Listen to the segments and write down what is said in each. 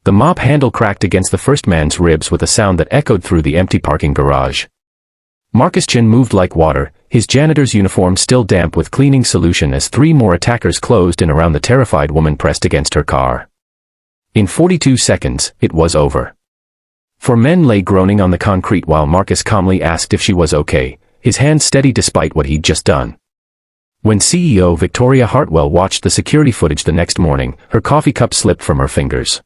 The mop handle cracked against the first man's ribs with a sound that echoed through the empty parking garage. Marcus' chin moved like water, his janitor's uniform still damp with cleaning solution as 3 more attackers closed in around the terrified woman pressed against her car. In 42 seconds, it was over. 4 men lay groaning on the concrete while Marcus calmly asked if she was okay, his hands steady despite what he'd just done. When CEO Victoria Hartwell watched the security footage the next morning, her coffee cup slipped from her fingers.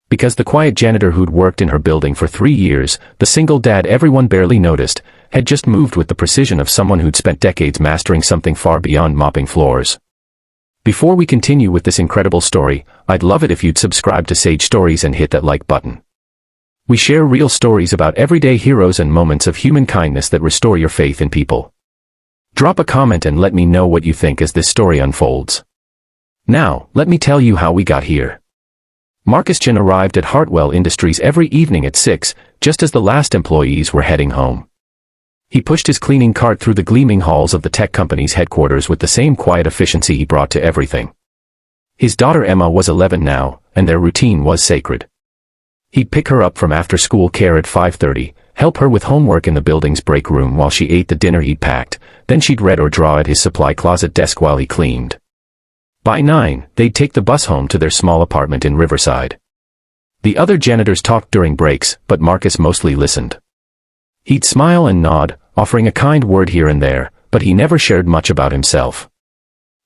Because the quiet janitor who'd worked in her building for 3 years, the single dad everyone barely noticed, had just moved with the precision of someone who'd spent decades mastering something far beyond mopping floors. Before we continue with this incredible story, I'd love it if you'd subscribe to Sage Stories and hit that like button. We share real stories about everyday heroes and moments of human kindness that restore your faith in people. Drop a comment and let me know what you think as this story unfolds. Now, let me tell you how we got here. Marcus Chin arrived at Hartwell Industries every evening at 6, just as the last employees were heading home. He pushed his cleaning cart through the gleaming halls of the tech company's headquarters with the same quiet efficiency he brought to everything. His daughter Emma was 11 now, and their routine was sacred. He'd pick her up from after-school care at 5:30, help her with homework in the building's break room while she ate the dinner he'd packed, then she'd read or draw at his supply closet desk while he cleaned. By 9, they'd take the bus home to their small apartment in Riverside. The other janitors talked during breaks, but Marcus mostly listened. He'd smile and nod, offering a kind word here and there, but he never shared much about himself.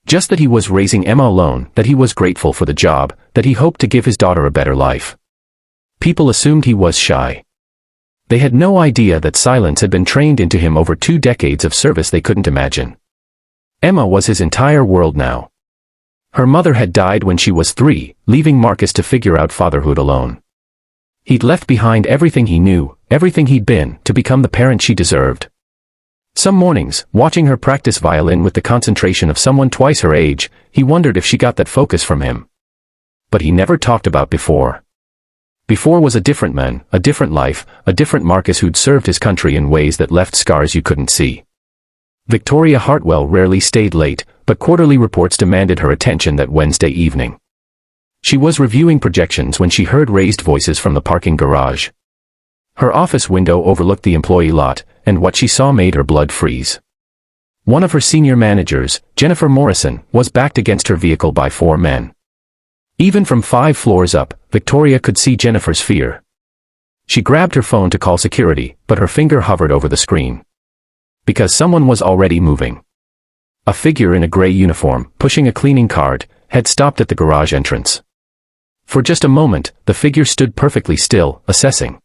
Just that he was raising Emma alone, that he was grateful for the job, that he hoped to give his daughter a better life. People assumed he was shy. They had no idea that silence had been trained into him over 2 decades of service they couldn't imagine. Emma was his entire world now. Her mother had died when she was 3, leaving Marcus to figure out fatherhood alone. He'd left behind everything he knew, everything he'd been, to become the parent she deserved. Some mornings, watching her practice violin with the concentration of someone twice her age, he wondered if she got that focus from him. But he never talked about before. Before was a different man, a different life, a different Marcus who'd served his country in ways that left scars you couldn't see. Victoria Hartwell rarely stayed late, but quarterly reports demanded her attention that Wednesday evening. She was reviewing projections when she heard raised voices from the parking garage. Her office window overlooked the employee lot, and what she saw made her blood freeze. One of her senior managers, Jennifer Morrison, was backed against her vehicle by 4 men. Even from 5 floors up, Victoria could see Jennifer's fear. She grabbed her phone to call security, but her finger hovered over the screen. Because someone was already moving. A figure in a gray uniform, pushing a cleaning cart, had stopped at the garage entrance. For just a moment, the figure stood perfectly still, assessing.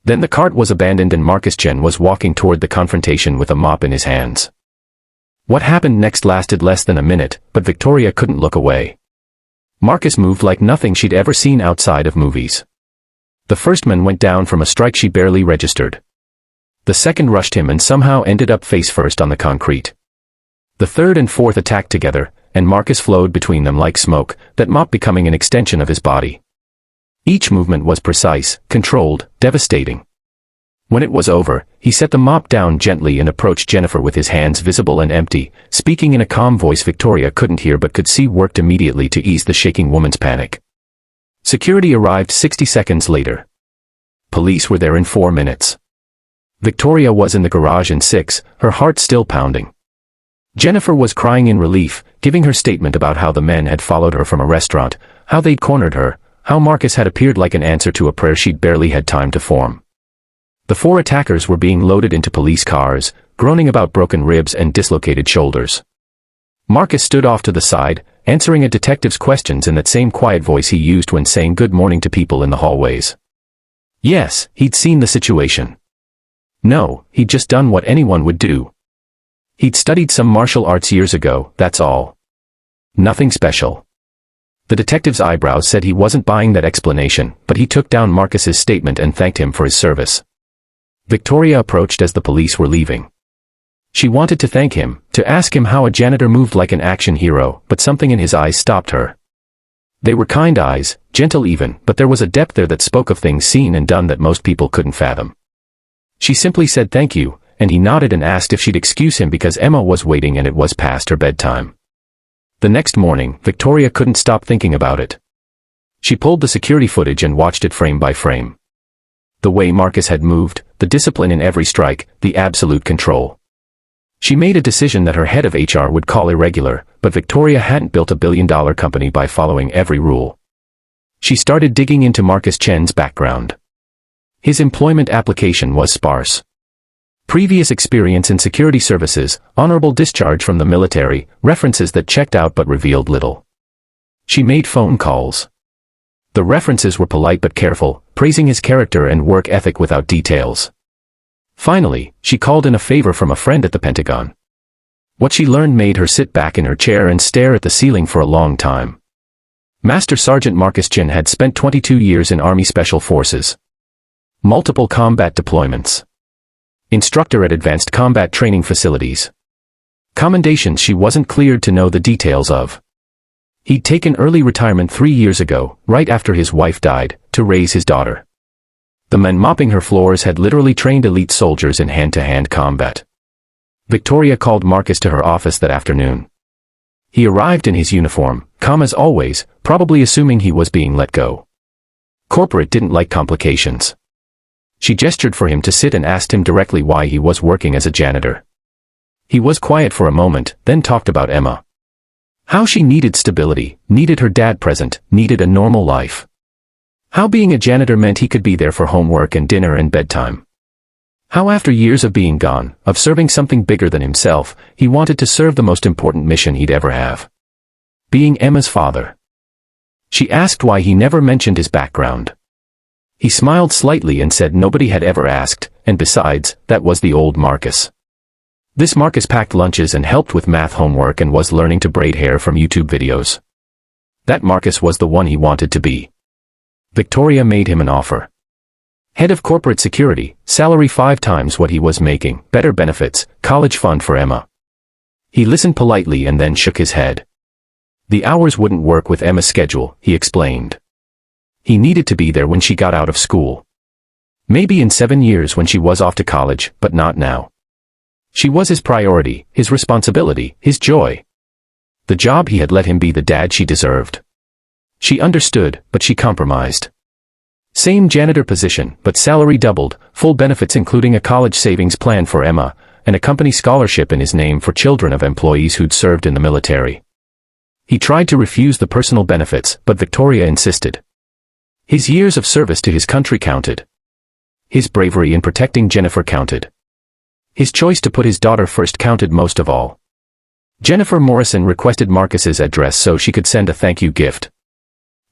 Then the cart was abandoned and Marcus Chen was walking toward the confrontation with a mop in his hands. What happened next lasted less than a minute, but Victoria couldn't look away. Marcus moved like nothing she'd ever seen outside of movies. The first man went down from a strike she barely registered. The second rushed him and somehow ended up face first on the concrete. The third and fourth attacked together, and Marcus flowed between them like smoke, that mop becoming an extension of his body. Each movement was precise, controlled, devastating. When it was over, he set the mop down gently and approached Jennifer with his hands visible and empty, speaking in a calm voice Victoria couldn't hear but could see worked immediately to ease the shaking woman's panic. Security arrived 60 seconds later. Police were there in 4 minutes. Victoria was in the garage in 6, her heart still pounding. Jennifer was crying in relief, giving her statement about how the men had followed her from a restaurant, how they'd cornered her, how Marcus had appeared like an answer to a prayer she'd barely had time to form. The 4 attackers were being loaded into police cars, groaning about broken ribs and dislocated shoulders. Marcus stood off to the side, answering a detective's questions in that same quiet voice he used when saying good morning to people in the hallways. Yes, he'd seen the situation. No, he'd just done what anyone would do. He'd studied some martial arts years ago, that's all. Nothing special. The detective's eyebrows said he wasn't buying that explanation, but he took down Marcus's statement and thanked him for his service. Victoria approached as the police were leaving. She wanted to thank him, to ask him how a janitor moved like an action hero, but something in his eyes stopped her. They were kind eyes, gentle even, but there was a depth there that spoke of things seen and done that most people couldn't fathom. She simply said thank you, and he nodded and asked if she'd excuse him because Emma was waiting and it was past her bedtime. The next morning, Victoria couldn't stop thinking about it. She pulled the security footage and watched it frame by frame. The way Marcus had moved, the discipline in every strike, the absolute control. She made a decision that her head of HR would call irregular, but Victoria hadn't built a billion-dollar company by following every rule. She started digging into Marcus Chen's background. His employment application was sparse. Previous experience in security services, honorable discharge from the military, references that checked out but revealed little. She made phone calls. The references were polite but careful, praising his character and work ethic without details. Finally, she called in a favor from a friend at the Pentagon. What she learned made her sit back in her chair and stare at the ceiling for a long time. Master Sergeant Marcus Chen had spent 22 years in Army Special Forces. Multiple combat deployments. Instructor at advanced combat training facilities. Commendations she wasn't cleared to know the details of. He'd taken early retirement 3 years ago, right after his wife died, to raise his daughter. The men mopping her floors had literally trained elite soldiers in hand-to-hand combat. Victoria called Marcus to her office that afternoon. He arrived in his uniform, calm as always, probably assuming he was being let go. Corporate didn't like complications. She gestured for him to sit and asked him directly why he was working as a janitor. He was quiet for a moment, then talked about Emma. How she needed stability, needed her dad present, needed a normal life. How being a janitor meant he could be there for homework and dinner and bedtime. How after years of being gone, of serving something bigger than himself, he wanted to serve the most important mission he'd ever have. Being Emma's father. She asked why he never mentioned his background. He smiled slightly and said nobody had ever asked, and besides, that was the old Marcus. This Marcus packed lunches and helped with math homework and was learning to braid hair from YouTube videos. That Marcus was the one he wanted to be. Victoria made him an offer. Head of corporate security, salary 5 times what he was making, better benefits, college fund for Emma. He listened politely and then shook his head. The hours wouldn't work with Emma's schedule, he explained. He needed to be there when she got out of school. Maybe in 7 years when she was off to college, but not now. She was his priority, his responsibility, his joy. The job he had let him be the dad she deserved. She understood, but she compromised. Same janitor position, but salary doubled, full benefits including a college savings plan for Emma, and a company scholarship in his name for children of employees who'd served in the military. He tried to refuse the personal benefits, but Victoria insisted. His years of service to his country counted. His bravery in protecting Jennifer counted. His choice to put his daughter first counted most of all. Jennifer Morrison requested Marcus's address so she could send a thank you gift.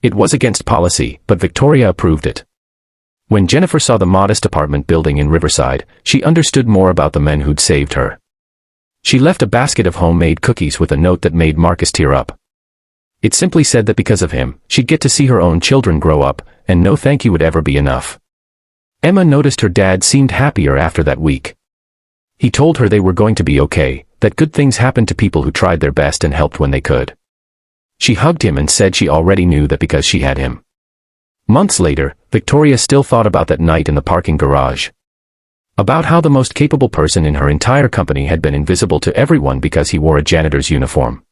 It was against policy, but Victoria approved it. When Jennifer saw the modest apartment building in Riverside, she understood more about the men who'd saved her. She left a basket of homemade cookies with a note that made Marcus tear up. It simply said that because of him, she'd get to see her own children grow up, and no thank you would ever be enough. Emma noticed her dad seemed happier after that week. He told her they were going to be okay, that good things happened to people who tried their best and helped when they could. She hugged him and said she already knew that because she had him. Months later, Victoria still thought about that night in the parking garage. About how the most capable person in her entire company had been invisible to everyone because he wore a janitor's uniform.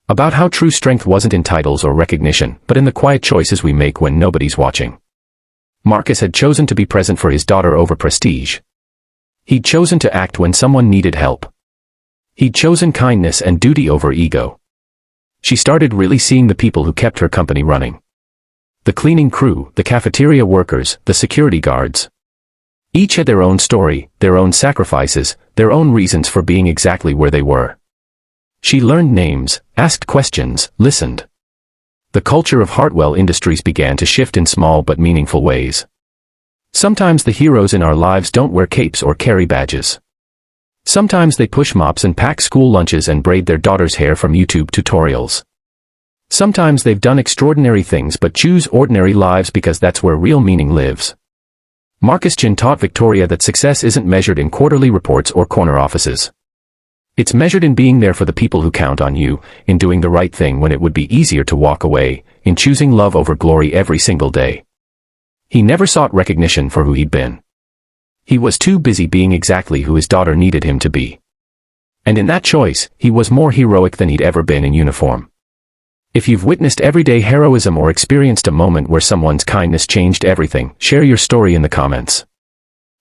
About how true strength wasn't in titles or recognition, but in the quiet choices we make when nobody's watching. Marcus had chosen to be present for his daughter over prestige. He'd chosen to act when someone needed help. He'd chosen kindness and duty over ego. She started really seeing the people who kept her company running. The cleaning crew, the cafeteria workers, the security guards. Each had their own story, their own sacrifices, their own reasons for being exactly where they were. She learned names, asked questions, listened. The culture of Hartwell Industries began to shift in small but meaningful ways. Sometimes the heroes in our lives don't wear capes or carry badges. Sometimes they push mops and pack school lunches and braid their daughter's hair from YouTube tutorials. Sometimes they've done extraordinary things but choose ordinary lives because that's where real meaning lives. Marcus Chen taught Victoria that success isn't measured in quarterly reports or corner offices. It's measured in being there for the people who count on you, in doing the right thing when it would be easier to walk away, in choosing love over glory every single day. He never sought recognition for who he'd been. He was too busy being exactly who his daughter needed him to be. And in that choice, he was more heroic than he'd ever been in uniform. If you've witnessed everyday heroism or experienced a moment where someone's kindness changed everything, share your story in the comments.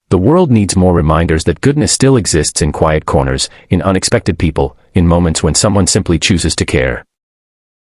The world needs more reminders that goodness still exists in quiet corners, in unexpected people, in moments when someone simply chooses to care.